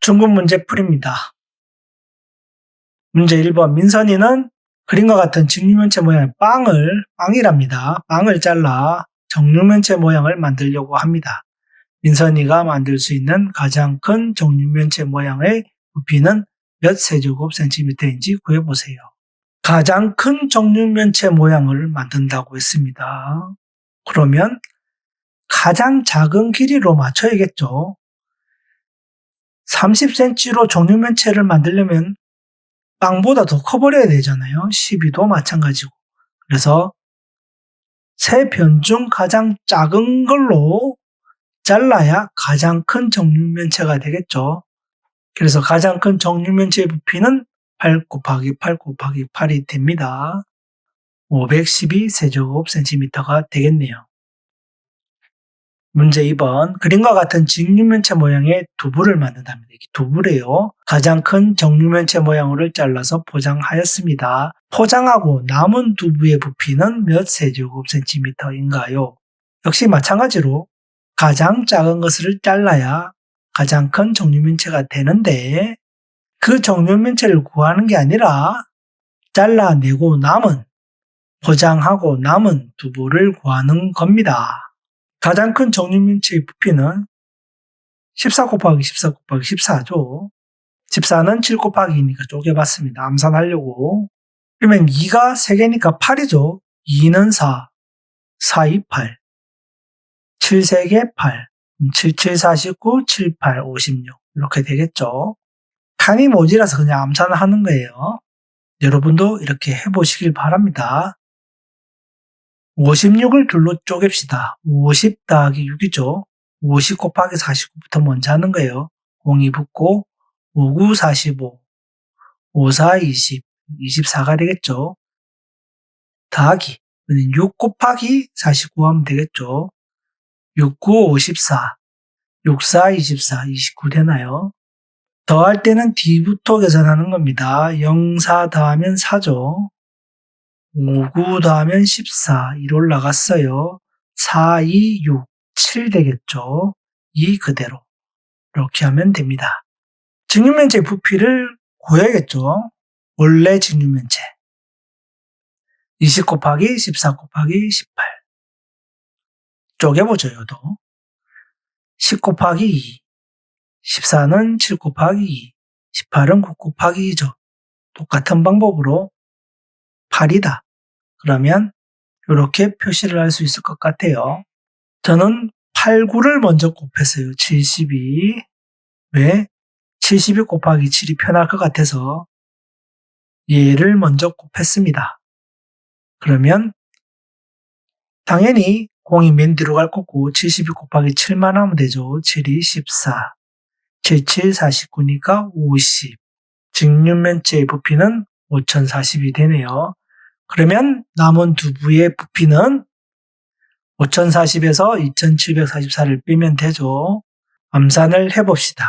중급 문제 풀이입니다. 문제 1번. 민선이는 그림과 같은 직육면체 모양의 빵이랍니다. 빵을 잘라 정육면체 모양을 만들려고 합니다. 민선이가 만들 수 있는 가장 큰 정육면체 모양의 부피는 몇 세제곱 센티미터인지 구해보세요. 가장 큰 정육면체 모양을 만든다고 했습니다. 그러면 가장 작은 길이로 맞춰야겠죠. 30cm로 정육면체를 만들려면 빵보다 더 커버려야 되잖아요. 12도 마찬가지고. 그래서 세 변 중 가장 작은 걸로 잘라야 가장 큰 정육면체가 되겠죠. 그래서 가장 큰 정육면체의 부피는 8 곱하기 8 곱하기 8이 됩니다. 512세제곱센티미터가 되겠네요. 문제 2번. 그림과 같은 직육면체 모양의 두부를 만든답니다. 이게 두부래요. 가장 큰 정육면체 모양으로 잘라서 포장하였습니다. 포장하고 남은 두부의 부피는 몇 세제곱센티미터인가요? 역시 마찬가지로 가장 작은 것을 잘라야 가장 큰 정육면체가 되는데 그 정육면체를 구하는 게 아니라 잘라내고 남은, 포장하고 남은 두부를 구하는 겁니다. 가장 큰 정육면체의 부피는 14 곱하기 14 곱하기 14죠. 14는 7 곱하기 2니까 쪼개봤습니다. 암산하려고. 그러면 2가 3개니까 8이죠. 2는 4, 4, 2, 8. 7, 3개 8. 7, 7, 49, 7, 8, 56. 이렇게 되겠죠. 칸이 모자라서 그냥 암산을 하는 거예요. 여러분도 이렇게 해보시길 바랍니다. 56을 둘로 쪼갭시다. 50 더하기 6이죠. 50 곱하기 49부터 먼저 하는 거예요. 0이 붙고 5, 9, 45, 5, 4, 20, 24가 되겠죠. 더하기 6 곱하기 49 하면 되겠죠. 6, 9, 54, 6, 4, 24, 29 되나요? 더할 때는 D부터 계산하는 겁니다. 0, 4 더하면 4죠. 5, 9 더하면 14, 1 올라갔어요. 4, 2, 6, 7 되겠죠. 2 그대로. 이렇게 하면 됩니다. 직육면체 부피를 구해야겠죠. 원래 직육면체. 20 곱하기 14 곱하기 18. 쪼개보죠, 요도. 10 곱하기 2. 14는 7 곱하기 2. 18은 9 곱하기 2죠. 똑같은 방법으로 8이다. 그러면 이렇게 표시를 할 수 있을 것 같아요. 저는 8, 9를 먼저 곱했어요. 72. 왜? 72 곱하기 7이 편할 것 같아서 얘를 먼저 곱했습니다. 그러면 당연히 0이 맨 뒤로 갈 거고 72 곱하기 7만 하면 되죠. 7이 14. 7, 7, 49니까 50. 직육면체의 부피는 5040이 되네요. 그러면 남은 두부의 부피는 5040에서 2744를 빼면 되죠. 암산을 해봅시다.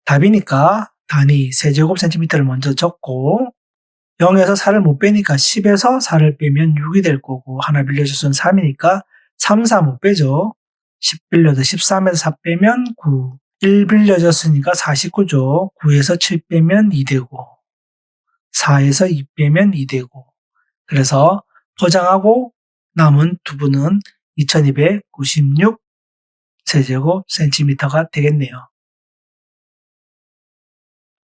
답이니까 단위 세제곱센티미터를 먼저 적고 0에서 4를 못 빼니까 10에서 4를 빼면 6이 될 거고 하나 빌려줬으면 3이니까 3, 4 못 빼죠. 10 빌려도 13에서 4 빼면 9. 1 빌려줬으니까 49죠. 9에서 7 빼면 2 되고 4에서 2 빼면 2 되고 그래서 포장하고 남은 두부는 2296 세제곱센티미터가 되겠네요.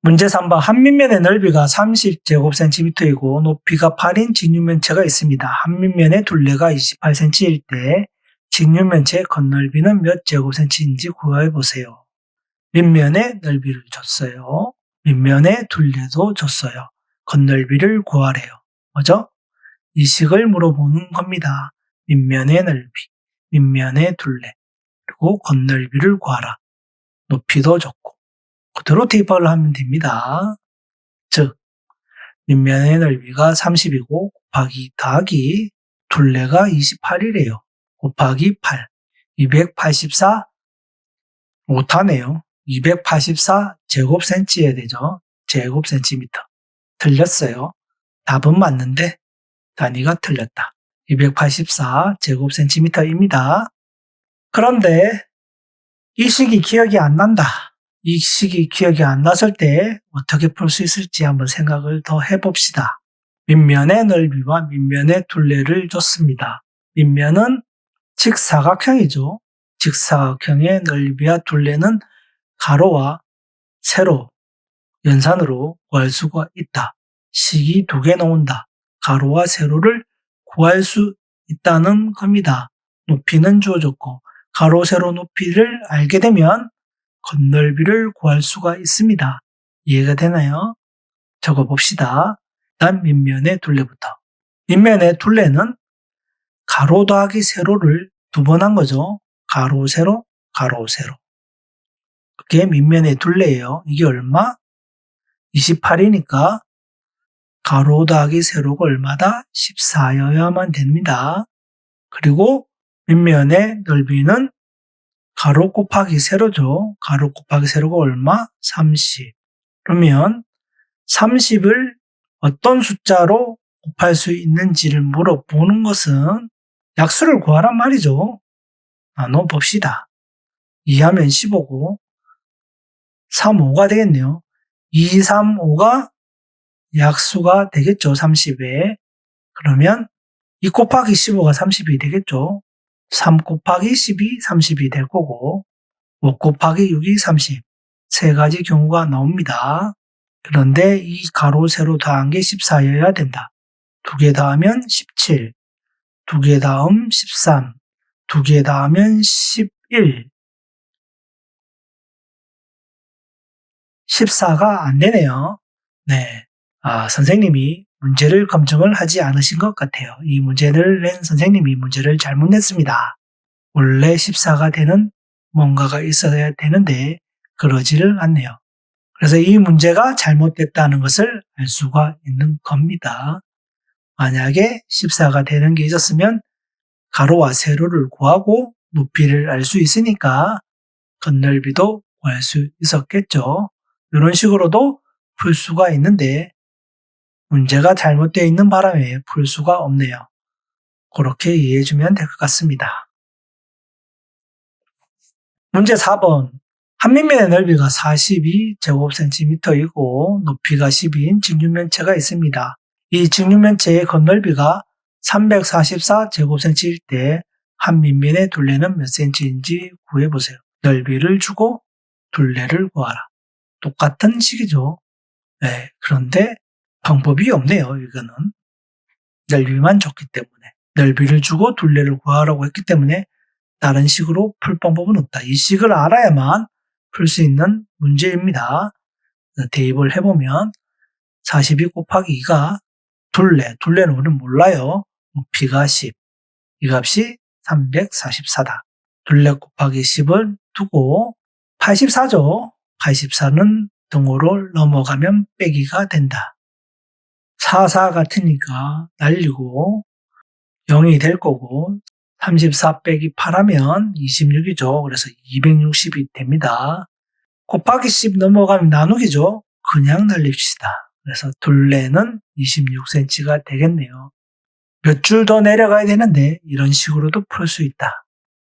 문제 3번. 한 밑면의 넓이가 30제곱센티미터이고 높이가 8인 직육면체가 있습니다. 한 밑면의 둘레가 28cm일 때 직육면체의 겉넓이는 몇 제곱센치인지 구해보세요. 밑면의 넓이를 줬어요. 밑면의 둘레도 줬어요. 겉넓이를 구하래요. 뭐죠? 이 식을 물어보는 겁니다. 밑면의 넓이, 밑면의 둘레, 그리고 겉넓이를 구하라. 높이도 줬고 그대로 대입을 하면 됩니다. 즉 밑면의 넓이가 30이고 곱하기 더하기 둘레가 28이래요. 곱하기 8, 284 못하네요. 284 제곱센치에 되죠. 제곱센티미터. 틀렸어요. 답은 맞는데 단위가 틀렸다. 284 제곱센티미터입니다. 그런데 이 식이 기억이 안 난다. 이 식이 기억이 안 났을 때 어떻게 풀 수 있을지 한번 생각을 더 해봅시다. 밑면의 넓이와 밑면의 둘레를 줬습니다. 밑면은 직사각형이죠. 직사각형의 넓이와 둘레는 가로와 세로, 연산으로 구할 수가 있다. 식이 두 개 나온다. 가로와 세로를 구할 수 있다는 겁니다. 높이는 주어졌고 가로, 세로 높이를 알게 되면 건널비를 구할 수가 있습니다. 이해가 되나요? 적어봅시다. 일단 밑면의 둘레부터. 밑면의 둘레는 가로 더하기 세로를 두 번 한 거죠. 가로, 세로, 가로, 세로. 그게 밑면의 둘레예요. 이게 얼마? 28이니까 가로 더하기 세로가 얼마다? 14여야만 됩니다. 그리고 밑면의 넓이는 가로 곱하기 세로죠. 가로 곱하기 세로가 얼마? 30. 그러면 30을 어떤 숫자로 곱할 수 있는지를 물어보는 것은 약수를 구하란 말이죠. 나눠 봅시다. 2하면 15고 3, 5가 되겠네요. 2, 3, 5가 약수가 되겠죠. 30에. 그러면 2 곱하기 15가 30이 되겠죠. 3 곱하기 10이 30이 될 거고 5 곱하기 6이 30. 세 가지 경우가 나옵니다. 그런데 이 가로 세로 더한 게 14여야 된다. 두 개 더하면 17, 두 개 더하면 13, 두 개 더하면 11, 14가 안 되네요. 네. 선생님이 문제를 검증을 하지 않으신 것 같아요. 이 문제를 낸 선생님이 문제를 잘못 냈습니다. 원래 14가 되는 뭔가가 있어야 되는데 그러지를 않네요. 그래서 이 문제가 잘못됐다는 것을 알 수가 있는 겁니다. 만약에 14가 되는 게 있었으면 가로와 세로를 구하고 높이를 알 수 있으니까 건널비도 구할 수 있었겠죠. 이런 식으로도 풀 수가 있는데 문제가 잘못되어 있는 바람에 풀 수가 없네요. 그렇게 이해해 주면 될 것 같습니다. 문제 4번. 한 밑면의 넓이가 42제곱cm이고 높이가 10인 직육면체가 있습니다. 이 직육면체의 건널비가 344제곱cm일 때 한 밑면의 둘레는 몇 cm인지 구해보세요. 넓이를 주고 둘레를 구하라. 똑같은 식이죠. 네, 그런데 방법이 없네요. 이거는 넓이만 줬기 때문에 넓이를 주고 둘레를 구하라고 했기 때문에 다른 식으로 풀 방법은 없다. 이 식을 알아야만 풀 수 있는 문제입니다. 대입을 해보면 42 곱하기 2가 둘레는 우리는 몰라요. 높이가 10, 이 값이 344다. 둘레 곱하기 10을 두고 84죠. 84는 등호를 넘어가면 빼기가 된다. 44 같으니까 날리고 0이 될 거고 34 빼기 8하면 26이죠. 그래서 260이 됩니다. 곱하기 10 넘어가면 나누기죠. 그냥 날립시다. 그래서 둘레는 26cm가 되겠네요. 몇 줄 더 내려가야 되는데 이런 식으로도 풀 수 있다.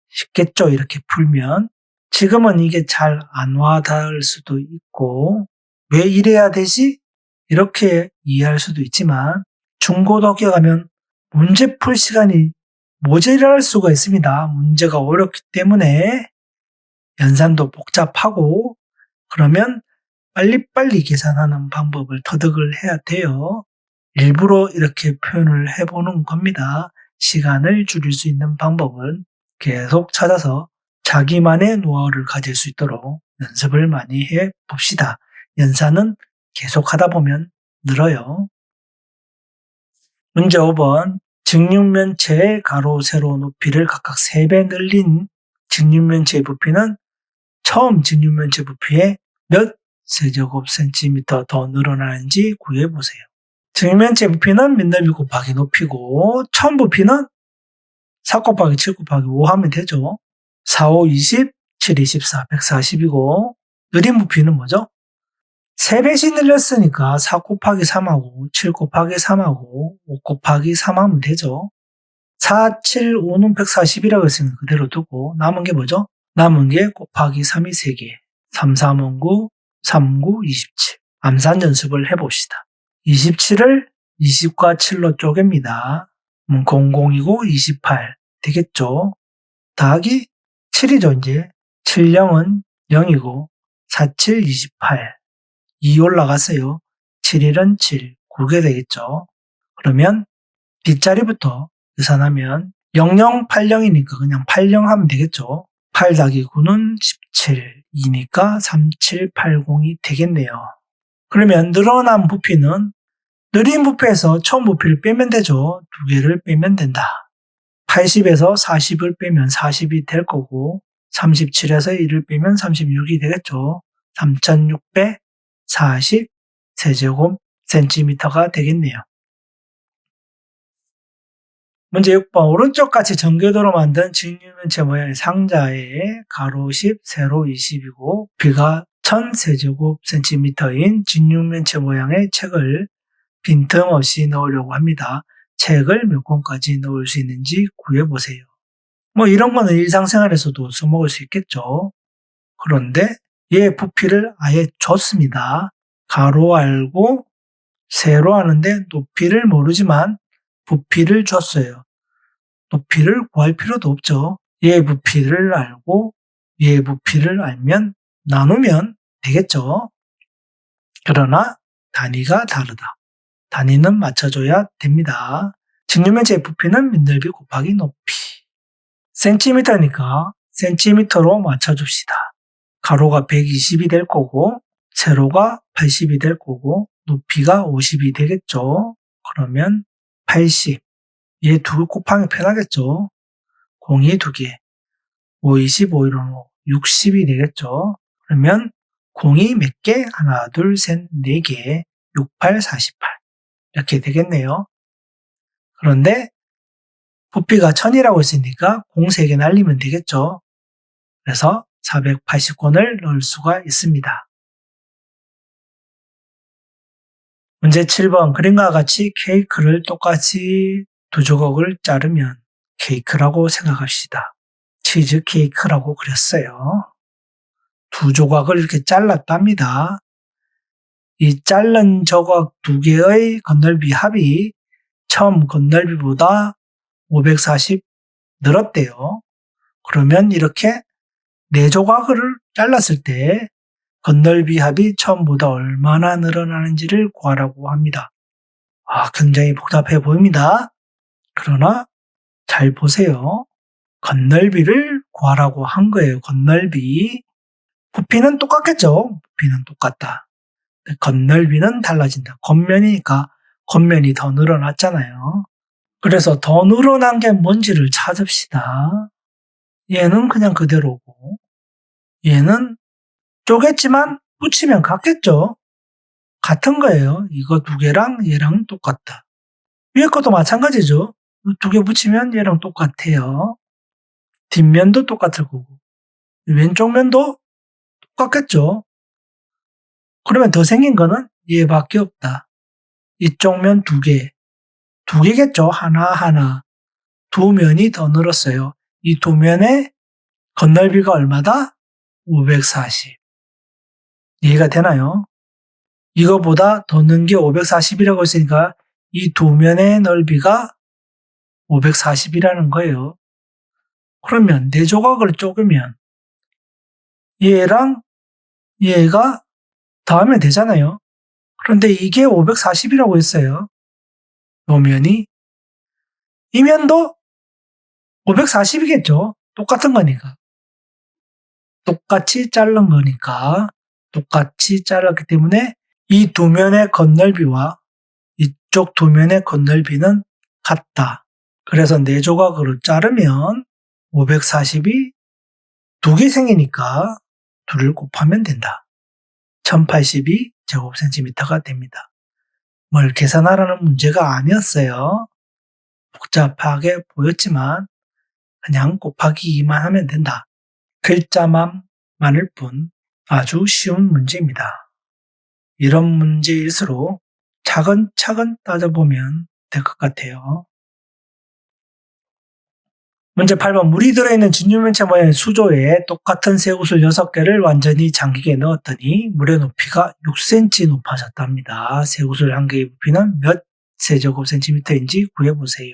쉽겠죠? 이렇게 풀면. 지금은 이게 잘 안 와닿을 수도 있고 왜 이래야 되지? 이렇게 이해할 수도 있지만 중고등학교 가면 문제 풀 시간이 모자랄 수가 있습니다. 문제가 어렵기 때문에 연산도 복잡하고 그러면 빨리빨리 계산하는 방법을 터득을 해야 돼요. 일부러 이렇게 표현을 해보는 겁니다. 시간을 줄일 수 있는 방법은 계속 찾아서 자기만의 노하우를 가질 수 있도록 연습을 많이 해 봅시다. 연산은 계속 하다 보면 늘어요. 문제 5번. 직육면체의 가로, 세로 높이를 각각 3배 늘린 직육면체의 부피는 처음 직육면체 부피에 몇 세제곱센티미터 더 늘어나는지 구해보세요. 직육면체 부피는 밑넓이 곱하기 높이고 처음 부피는 4 곱하기 7 곱하기 5 하면 되죠. 4, 5, 20, 7, 24, 140이고 느린 부피는 뭐죠? 3배씩 늘렸으니까 4 곱하기 3하고 7 곱하기 3하고 5 곱하기 3 하면 되죠. 4, 7, 5는 140이라고 했으니까 그대로 두고 남은 게 뭐죠? 남은 게 곱하기 3이 3개. 3, 3, 9, 3, 9, 27. 암산 연습을 해봅시다. 27을 20과 7로 쪼갭니다. 00이고 28 되겠죠? 더하기 7이죠, 이제. 70은 0이고 47, 28. 2 올라갔어요. 7일은 7, 9개 되겠죠? 그러면 뒷자리부터 계산하면 0080이니까 그냥 80 하면 되겠죠? 8 더하기 9는 17, 2니까 3780이 되겠네요. 그러면 늘어난 부피는 느린 부피에서 처음 부피를 빼면 되죠. 두 개를 빼면 된다. 80에서 40을 빼면 40이 될 거고 37에서 1을 빼면 36이 되겠죠. 3640 세제곱 센티미터가 되겠네요. 문제 6번 오른쪽 같이 전궤도로 만든 직육면체 모양의 상자에 가로 10, 세로 20이고 부피가 1000세제곱 센티미터인 직육면체 모양의 책을 빈틈없이 넣으려고 합니다. 책을 몇 권까지 넣을 수 있는지 구해보세요. 뭐 이런 거는 일상생활에서도 써먹을 수 있겠죠. 그런데 얘 부피를 아예 줬습니다. 가로 알고 세로 하는데 높이를 모르지만 부피를 줬어요. 높이를 구할 필요도 없죠. 얘 부피를 알고 얘 부피를 알면 나누면 되겠죠. 그러나 단위가 다르다. 단위는 맞춰줘야 됩니다. 직육면체의 부피는 밑넓이 곱하기 높이. 센티미터니까 센티미터로 맞춰줍시다. 가로가 120이 될 거고 세로가 80이 될 거고 높이가 50이 되겠죠. 그러면 80. 얘 두 개 곱하기 편하겠죠. 0이 두 개. 5, 20, 5, 1은 5. 60이 되겠죠. 그러면 0이 몇 개? 하나, 둘, 셋, 네 개. 6, 8, 48. 이렇게 되겠네요. 그런데 부피가 1000이라고 했으니까 0 3개 날리면 되겠죠. 그래서 480권을 넣을 수가 있습니다. 문제 7번 그림과 같이 케이크를 똑같이 두 조각을 자르면 케이크라고 생각합시다. 치즈 케이크라고 그렸어요. 두 조각을 이렇게 잘랐답니다. 이 자른 조각 두 개의 건널비 합이 처음 건널비보다 540 늘었대요. 그러면 이렇게 네 조각을 잘랐을 때 건널비 합이 처음보다 얼마나 늘어나는지를 구하라고 합니다. 굉장히 복잡해 보입니다. 그러나 잘 보세요. 건널비를 구하라고 한 거예요. 건널비. 부피는 똑같겠죠. 부피는 똑같다. 건널비는 달라진다. 겉면이니까 겉면이 더 늘어났잖아요. 그래서 더 늘어난 게 뭔지를 찾읍시다. 얘는 그냥 그대로고 얘는 쪼갰지만 붙이면 같겠죠. 같은 거예요. 이거 두 개랑 얘랑 똑같다. 위에 것도 마찬가지죠. 두 개 붙이면 얘랑 똑같아요. 뒷면도 똑같을 거고 왼쪽 면도 똑같겠죠. 그러면 더 생긴 거는 얘밖에 없다. 이쪽 면 두 개. 두 개겠죠. 하나하나. 두 면이 더 늘었어요. 이 두 면의 건널비가 얼마다? 540. 이해가 되나요? 이거보다 더 는 게 540이라고 했으니까 이 두 면의 넓이가 540이라는 거예요. 그러면 네 조각을 쪼개면 얘랑 얘가 더하면 되잖아요. 그런데 이게 540이라고 했어요. 요 면이. 이 면도 540이겠죠. 똑같은 거니까. 똑같이 자른 거니까. 똑같이 잘랐기 때문에 이 두 면의 건널비와 이쪽 두 면의 건널비는 같다. 그래서 네 조각으로 자르면 540이 두 개 생기니까 둘을 곱하면 된다. 1082 제곱센티미터가 됩니다. 뭘 계산하라는 문제가 아니었어요. 복잡하게 보였지만 그냥 곱하기 2만 하면 된다. 글자만 많을 뿐 아주 쉬운 문제입니다. 이런 문제일수록 차근차근 따져보면 될 것 같아요. 문제 8번. 물이 들어있는 진유면체 모양의 수조에 똑같은 쇠구슬 6개를 완전히 잠기게 넣었더니 물의 높이가 6cm 높아졌답니다. 쇠구슬 한 개의 부피는 몇 세제곱센티미터인지 구해보세요.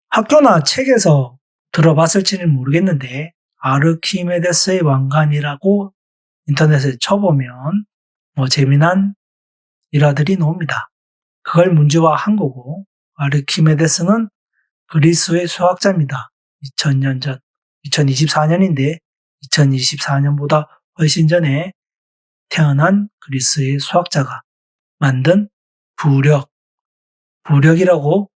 학교나 책에서 들어봤을지는 모르겠는데 아르키메데스의 왕관이라고 인터넷에 쳐보면 재미난 일화들이 나옵니다. 그걸 문제화한 거고, 아르키메데스는 그리스의 수학자입니다. 2000년 전, 2024년인데 2024년보다 훨씬 전에 태어난 그리스의 수학자가 만든 부력이라고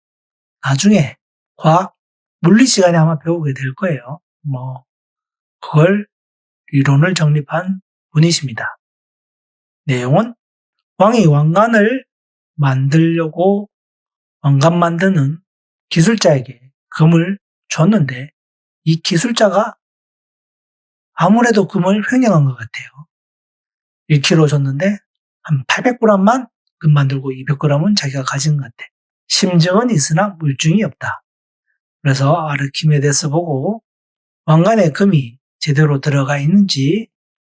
나중에 과학, 물리 시간에 아마 배우게 될 거예요. 그걸 이론을 정립한 분이십니다. 내용은 왕이 왕관을 만들려고 왕관 만드는 기술자에게 금을 줬는데 이 기술자가 아무래도 금을 횡령한 것 같아요. 1kg 줬는데 한 800g만 금 만들고 200g은 자기가 가진 것 같아. 심증은 있으나 물증이 없다. 그래서 아르키메데스 보고 왕관에 금이 제대로 들어가 있는지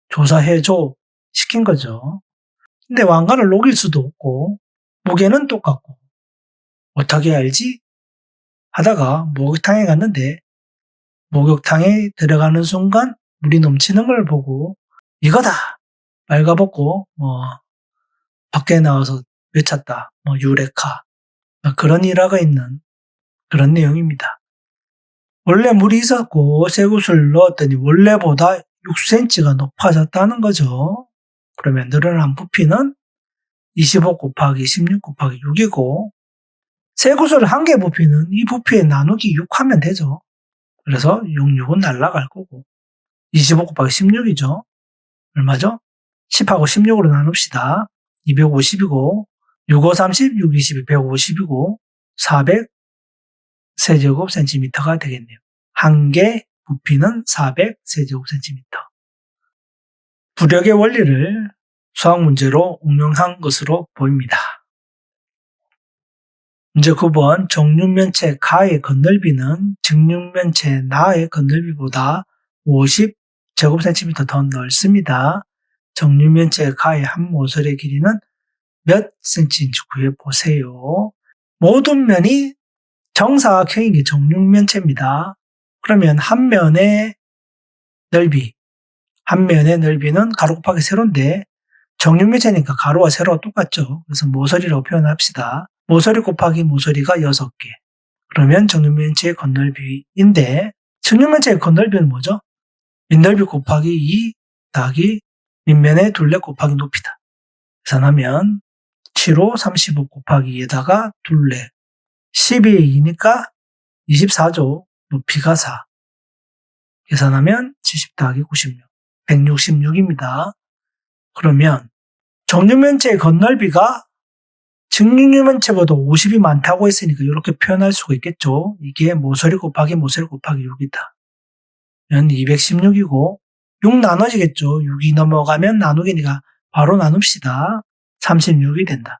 조사해줘 시킨 거죠. 근데 왕관을 녹일 수도 없고 무게는 똑같고 어떻게 알지? 하다가 목욕탕에 갔는데 목욕탕에 들어가는 순간 물이 넘치는 걸 보고 이거다! 빨가벗고 밖에 나와서 외쳤다. 유레카. 그런 일화가 있는 그런 내용입니다. 원래 물이 있었고 쇠구슬을 넣었더니 원래보다 6cm가 높아졌다는 거죠. 그러면 늘어난 부피는 25 곱하기 16 곱하기 6이고 쇠구슬 한 개 부피는 이 부피에 나누기 6 하면 되죠. 그래서 66은 날아갈 거고 25 곱하기 16이죠. 얼마죠? 10하고 16으로 나눕시다. 250이고 6, 5, 30, 6, 22, 150이고 400 세제곱센티미터가 되겠네요. 한 개 부피는 400 세제곱센티미터. 부력의 원리를 수학 문제로 응용한 것으로 보입니다. 문제 9번. 정육면체 가의 건널비는 직육면체 나의 건널비보다 50 제곱센티미터 더 넓습니다. 정육면체 가의 한 모서리의 길이는 몇 센치인지 구해보세요. 모든 면이 정사각형인 게 정육면체입니다. 그러면 한 면의 넓이는 가로 곱하기 세로인데 정육면체니까 가로와 세로가 똑같죠. 그래서 모서리라고 표현합시다. 모서리 곱하기 모서리가 6개. 그러면 정육면체의 건널비인데 정육면체의 건널비는 뭐죠? 밑넓이 곱하기 2 더하기 밑면의 둘레 곱하기 높이다. 계산하면 7호 35 곱하기 2에다가 둘레 12에 2니까 24죠. 높이가 4. 계산하면 70 더하기 96. 166입니다. 그러면 정육면체의 건널비가 직육면체보다 50이 많다고 했으니까 이렇게 표현할 수가 있겠죠. 이게 모서리 곱하기 모서리 곱하기 6이다. 그러면 216이고 6 나눠지겠죠. 6이 넘어가면 나누기니까 바로 나눕시다. 36이 된다.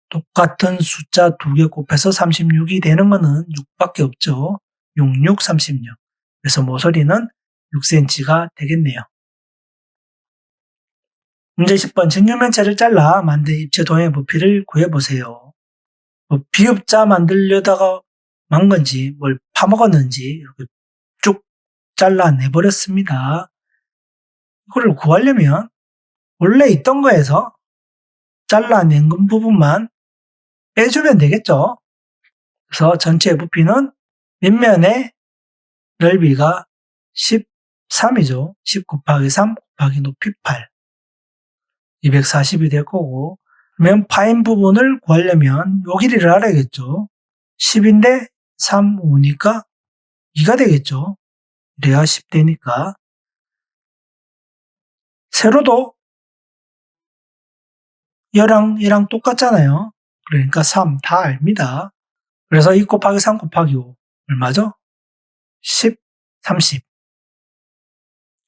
똑같은 숫자 2개 곱해서 36이 되는 거는 6밖에 없죠. 66, 36. 그래서 모서리는 6cm가 되겠네요. 문제 10번. 직육면체를 잘라 만든 입체 도형의 부피를 구해보세요. 비읍자 만들려다가 만 건지 뭘 파먹었는지 이렇게 쭉 잘라내버렸습니다. 이거를 구하려면 원래 있던 거에서 잘라낸 부분만 빼주면 되겠죠. 그래서 전체 부피는 밑면의 넓이가 13이죠. 10 곱하기 3 곱하기 높이 8. 240이 될 거고, 그러면 파인 부분을 구하려면 요 길이를 알아야겠죠. 10인데 3, 5니까 2가 되겠죠. 이래야 10되니까. 세로도 얘랑 똑같잖아요. 그러니까 3 다 압니다. 그래서 2 곱하기 3 곱하기 5 얼마죠? 10, 30.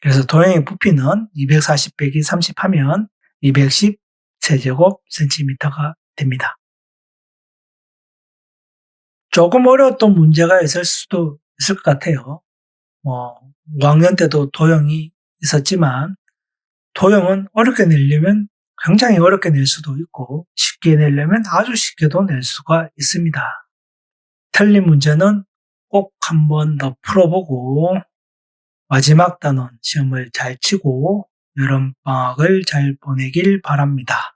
그래서 도형의 부피는 240 빼기 30 하면 210 세제곱 센티미터가 됩니다. 조금 어려웠던 문제가 있을 수도 있을 것 같아요. 5학년 때도 도형이 있었지만 도형은 어렵게 내려면 굉장히 어렵게 낼 수도 있고 쉽게 내려면 아주 쉽게도 낼 수가 있습니다. 틀린 문제는 꼭 한 번 더 풀어보고 마지막 단원 시험을 잘 치고 여름방학을 잘 보내길 바랍니다.